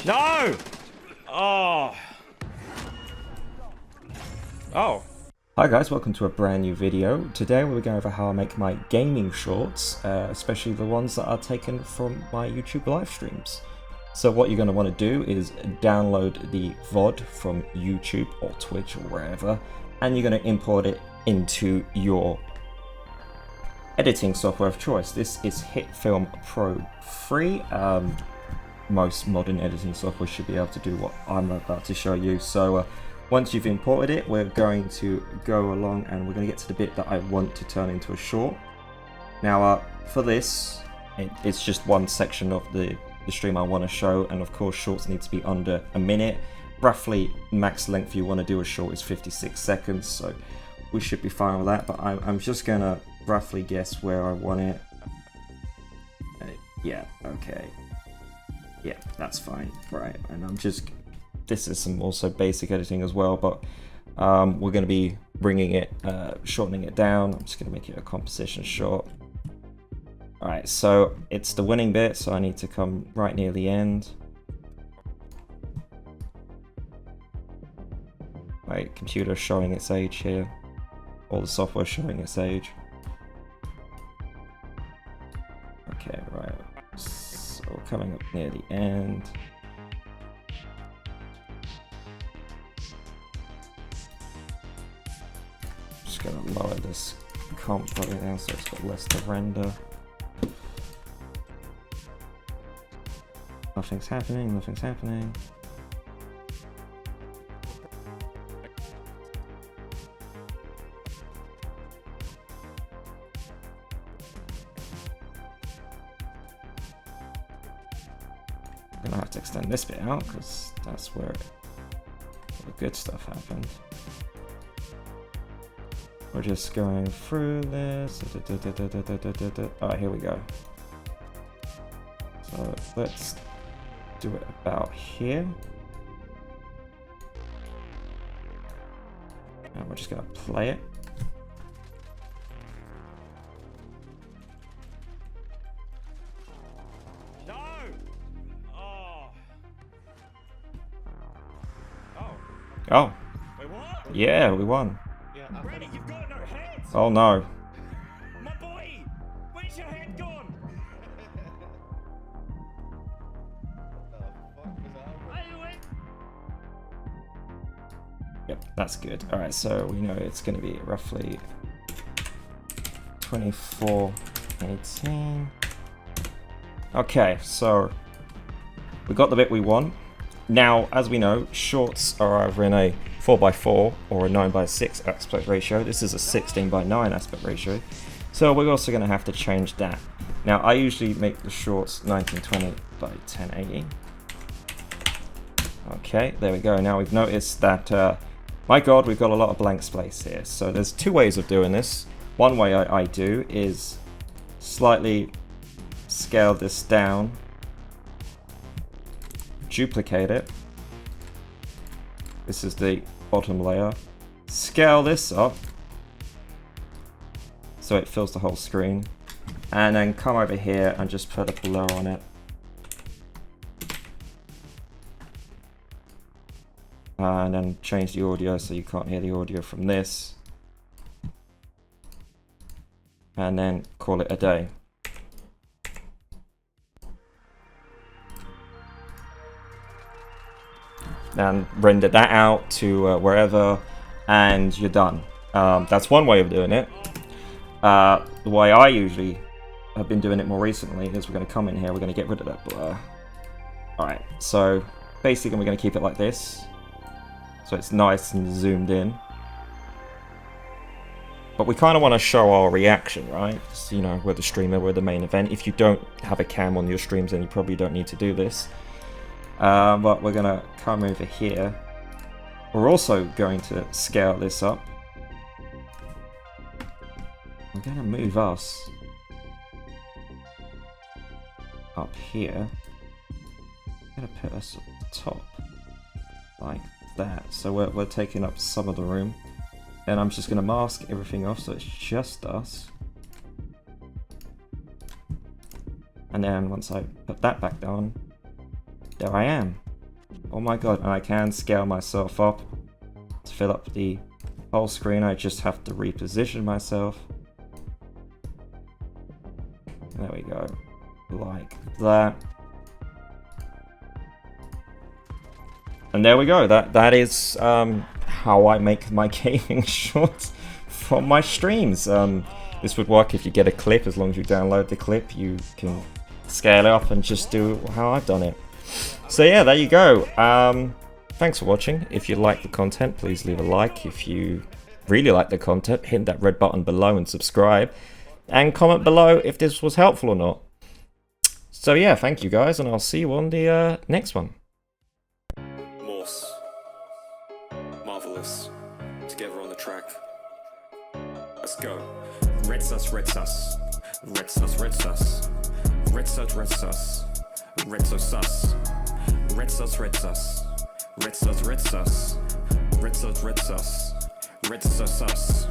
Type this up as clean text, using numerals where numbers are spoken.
No! Oh. Oh. Hi guys, welcome to a brand new video. Today we're going over how I make my gaming shorts, especially the ones that are taken from my YouTube live streams. So what you're going to want to do is download the VOD from YouTube or Twitch or wherever, and you're going to import it into your editing software of choice. This is HitFilm Pro 3. Most modern editing software should be able to do what I'm about to show you. So once you've imported it, we're going to go along and we're going to get to the bit that I want to turn into a short. Now for this, it's just one section of the stream I want to show, and of course shorts need to be under a minute. Roughly max length you want to do a short is 56 seconds, so we should be fine with that, but I'm just going to roughly guess where I want it. Yeah, okay. Yeah, that's fine. Right, and this is some also basic editing as well, but we're going to be bringing it, shortening it down. I'm just going to make it a composition short. Alright, so it's the winning bit, so I need to come right near the end. My computer showing its age here. All the software showing its age. Okay, right. So coming up near the end. Just gonna lower this comp value down so it's got less to render. Nothing's happening, nothing's happening. I'm gonna have to extend this bit out because that's where all the good stuff happened. We're just going through this. Alright, here we go. So let's do it about here. And we're just gonna play it. No! Oh. Oh. Oh, Wait, what? yeah, we won. Yeah, Brady, you've got no head! Oh no. My boy! Where's your head gone? Yep, that's good. Alright, so we know it's going to be roughly 24:18. Okay, so we got the bit we want. Now, as we know, shorts are either in a 4:4 or a 9:6 aspect ratio. This is a 16:9 aspect ratio. So we're also going to have to change that. Now, I usually make the shorts 1920 by 1080. Okay, there we go. Now we've noticed that, my god, we've got a lot of blank space here. So there's two ways of doing this. One way I do is slightly scale this down, duplicate it. This is the bottom layer. Scale this up so it fills the whole screen. And then come over here and just put a blur on it. And then change the audio so you can't hear the audio from this. And then call it a day. And render that out to wherever, and you're done. That's one way of doing it. The way I usually have been doing it more recently is we're going to come in here, we're going to get rid of that blur. Alright, so basically we're going to keep it like this. So it's nice and zoomed in. But we kind of want to show our reaction, right? So, you know, we're the streamer, we're the main event. If you don't have a cam on your streams, then you probably don't need to do this. But we're going to come over here. We're also going to scale this up. We're going to move us up here. I'm going to put us at the top, like that. So we're taking up some of the room. And I'm just going to mask everything off so it's just us. And then once I put that back down, there I am. Oh my god, and I can scale myself up to fill up the whole screen. I just have to reposition myself. There we go, like that. And there we go, that is how I make my gaming shorts from my streams. This would work if you get a clip. As long as you download the clip, you can scale it up and just do how I've done it. So yeah, there you go. Thanks for watching. If you like the content, please leave a like. If you really like the content, hit that red button below and subscribe. And comment below if this was helpful or not. So yeah, thank you guys, and I'll see you on the next one. Marvelous, together on the track. Let's go. Red sus, red sus. Red sus, red sus. Red sus, red sus. Red sus, sus. Red sus, red sus. Red sus, red sus. Red sus, red sus. Red sus, sus.